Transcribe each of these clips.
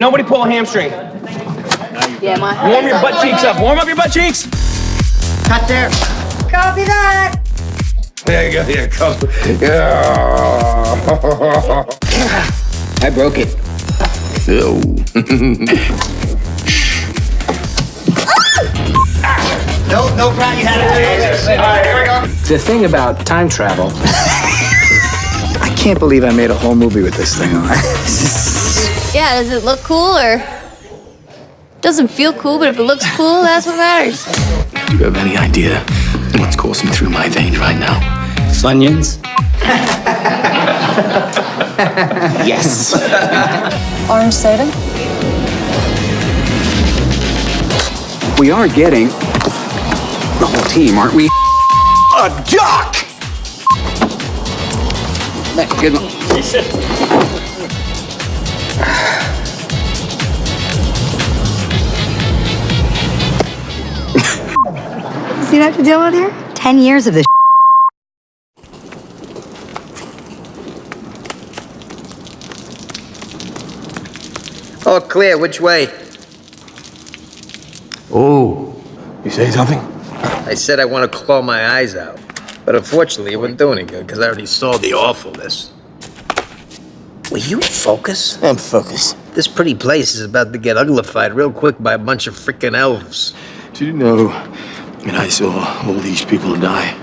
Nobody pull a hamstring. Yeah, my Warm your butt cheeks up. Warm up your butt cheeks. Cut there. Copy that. There you go. Here it comes. I broke it. Ew. No, Brad, you had it. All right, here we go. The thing about time travel. I can't believe I made a whole movie with this thing on. Yeah, does it look cool or doesn't feel cool, but if it looks cool, that's what matters. Do you have any idea what's coursing through my veins right now? Funyuns? Yes. Orange soda? We are getting the whole team, aren't we? A duck! Good one. See what I have to deal with here? 10 years of this. All clear, which way? Oh, you say something? I said I want to claw my eyes out. But unfortunately, it wouldn't do any good, because I already saw the awfulness. Will you focus? I'm focused. This pretty place is about to get uglified real quick by a bunch of frickin' elves. Do you know that I saw all these people die?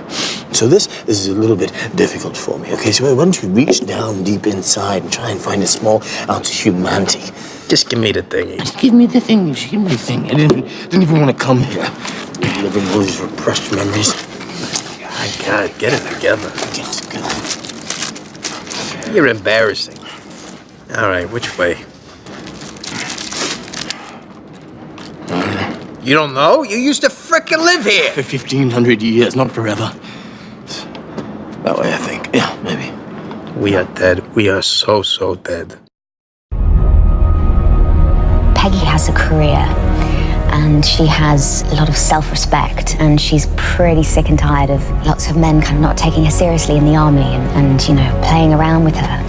So this is a little bit difficult for me. Okay, so why don't you reach down deep inside and try and find a small ounce of humanity? Just give me the thingy. Just give me the thing. Just give me the thing. I didn't even want to come here. Living all these repressed memories. God, get it together. Get it together. You're embarrassing. All right, which way? You don't know? You used to frickin' live here. For 1,500 years, not forever. That way, I think. Yeah, maybe. We are dead. We are so, so dead. Peggy has a career and she has a lot of self-respect, and she's pretty sick and tired of lots of men kind of not taking her seriously in the army and you know, playing around with her.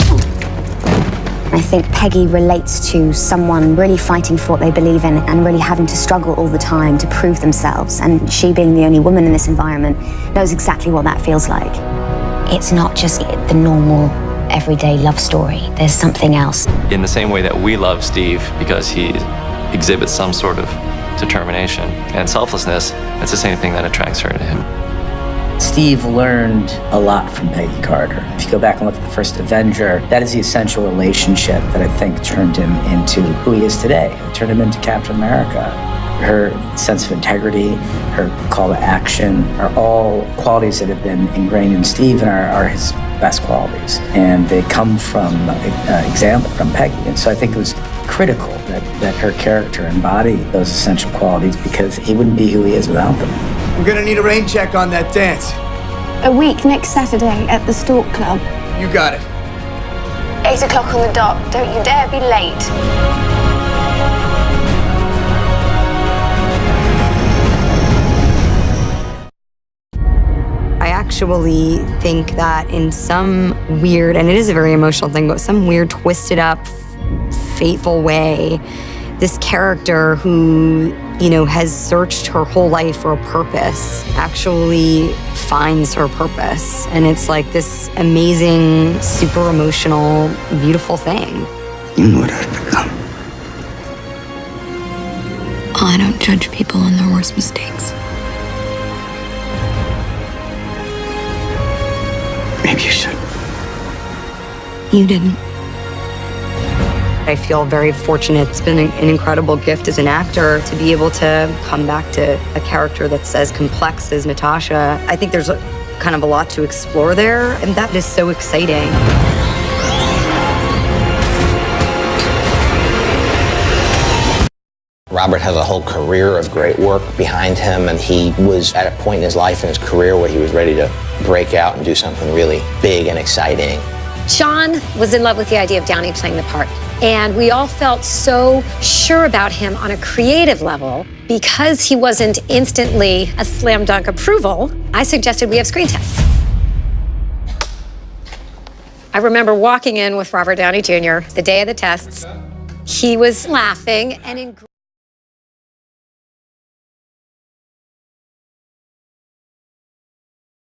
I think Peggy relates to someone really fighting for what they believe in and really having to struggle all the time to prove themselves, and she, being the only woman in this environment, knows exactly what that feels like. It's not just the normal everyday love story. There's something else. In the same way that we love Steve because he exhibits some sort of determination and selflessness, it's the same thing that attracts her to him. Steve learned a lot from Peggy Carter. If you go back and look at the first Avenger, that is the essential relationship that I think turned him into who he is today. It turned him into Captain America. Her sense of integrity, her call to action are all qualities that have been ingrained in Steve and are his best qualities. And they come from example from Peggy. And so I think it was critical that her character embody those essential qualities, because he wouldn't be who he is without them. I'm gonna need a rain check on that dance. A week next Saturday at the Stork Club. You got it. 8 o'clock on the dot. Don't you dare be late. I actually think that in some weird, and it is a very emotional thing, but some weird, twisted up, fateful way, this character who, you know, has searched her whole life for a purpose actually finds her purpose. And it's like this amazing, super emotional, beautiful thing. You know what I've become. I don't judge people on their worst mistakes. Maybe you should. You didn't. I feel very fortunate. It's been an incredible gift as an actor to be able to come back to a character that's as complex as Natasha. I think there's kind of a lot to explore there, and that is so exciting. Robert has a whole career of great work behind him, and he was at a point in his life and his career where he was ready to break out and do something really big and exciting. Sean was in love with the idea of Downey playing the part. And we all felt so sure about him on a creative level. Because he wasn't instantly a slam dunk approval, I suggested we have screen tests. I remember walking in with Robert Downey Jr. the day of the tests, He was laughing and in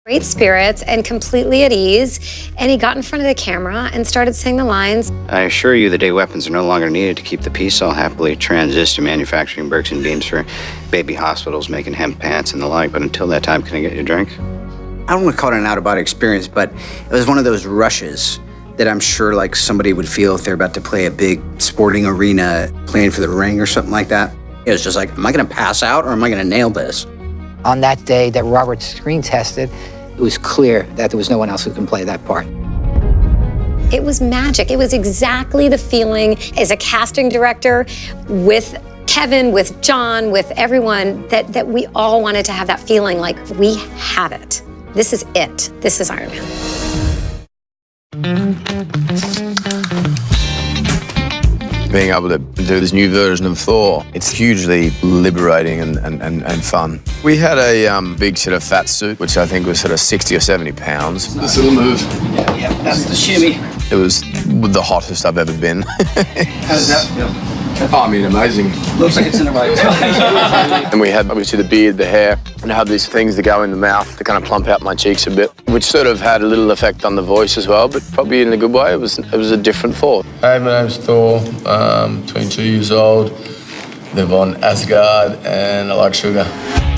great spirits and completely at ease, and he got in front of the camera and started saying the lines. I assure you the day weapons are no longer needed to keep the peace. I'll happily transist to manufacturing bricks and beams for baby hospitals, making hemp pants and the like, but until that time, can I get you a drink? I don't want to call it an out-of-body experience, but it was one of those rushes that I'm sure like somebody would feel if they're about to play a big sporting arena, playing for the ring or something like that. It was just like, am I gonna pass out or am I gonna nail this? On that day that Robert screen tested, it was clear that there was no one else who can play that part. It was magic. It was exactly the feeling as a casting director with Kevin, with John, with everyone, that we all wanted to have that feeling like we have it. This is it. This is Iron Man. Being able to do this new version of Thor, it's hugely liberating and fun. We had a big sort of fat suit, which I think was sort of 60 or 70 pounds. This little move. Yeah, that's the shimmy. It was the hottest I've ever been. How does that feel? Oh, I mean, amazing. Looks like it's in the right place. And we had obviously the beard, the hair, and I have these things that go in the mouth to kind of plump out my cheeks a bit, which sort of had a little effect on the voice as well, but probably in a good way. It was a different Thor. Hey, my name's Thor. 22 years old. Live on Asgard, and I like sugar.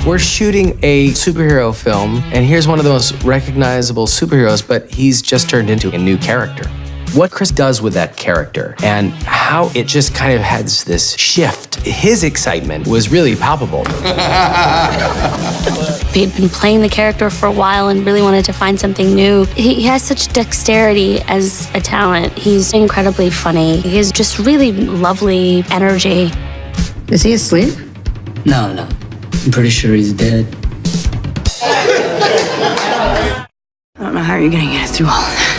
We're shooting a superhero film, and here's one of the most recognizable superheroes, but he's just turned into a new character. What Chris does with that character and how it just kind of has this shift. His excitement was really palpable. He'd been playing the character for a while and really wanted to find something new. He has such dexterity as a talent. He's incredibly funny. He has just really lovely energy. Is he asleep? No. I'm pretty sure he's dead. I don't know how you're gonna get through all of that.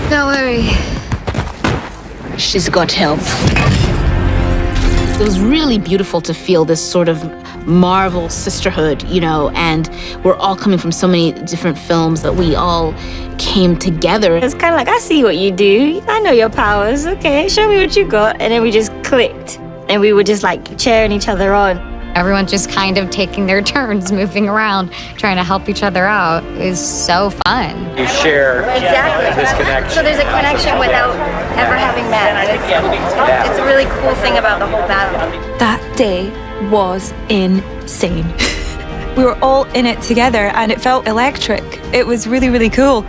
Don't worry. She's got help. It was really beautiful to feel this sort of Marvel sisterhood, you know, and we're all coming from so many different films that we all came together. It's kind of like, I see what you do. I know your powers. Okay, show me what you got. And then we just clicked. And we were just like cheering each other on. Everyone's just kind of taking their turns, moving around, trying to help each other out. It was so fun. You share this connection. So there's a connection without ever having met. It's a really cool thing about the whole battle. That day was insane. We were all in it together and it felt electric. It was really, really cool.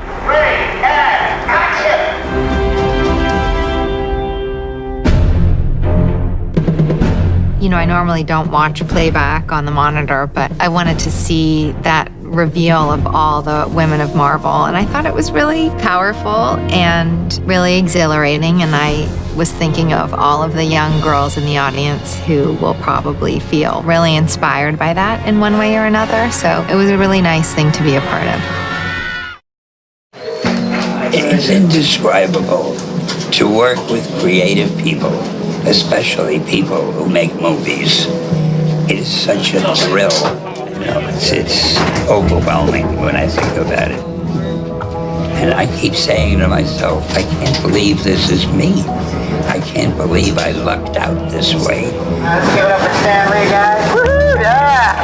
You know, I normally don't watch playback on the monitor, but I wanted to see that reveal of all the women of Marvel, and I thought it was really powerful and really exhilarating, and I was thinking of all of the young girls in the audience who will probably feel really inspired by that in one way or another, so it was a really nice thing to be a part of. It's indescribable to work with creative people, especially people who make movies. It is such a thrill. You know, it's overwhelming when I think about it. And I keep saying to myself, I can't believe this is me. I can't believe I lucked out this way. Let's give it up for Stan Lee, guys. Woo-hoo, yeah!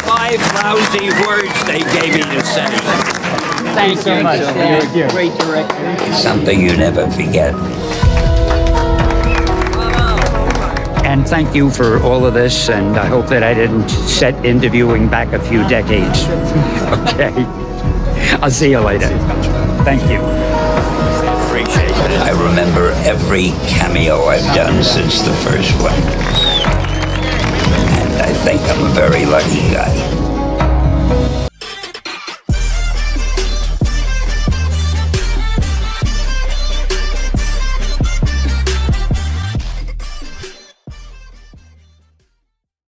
5 lousy words they gave me to say. Thank you so much. You're a great director. It's something you never forget. And thank you for all of this, and I hope that I didn't set interviewing back a few decades. Okay. I'll see you later. Thank you. Appreciate it. I remember every cameo I've done since the first one. And I think I'm a very lucky guy.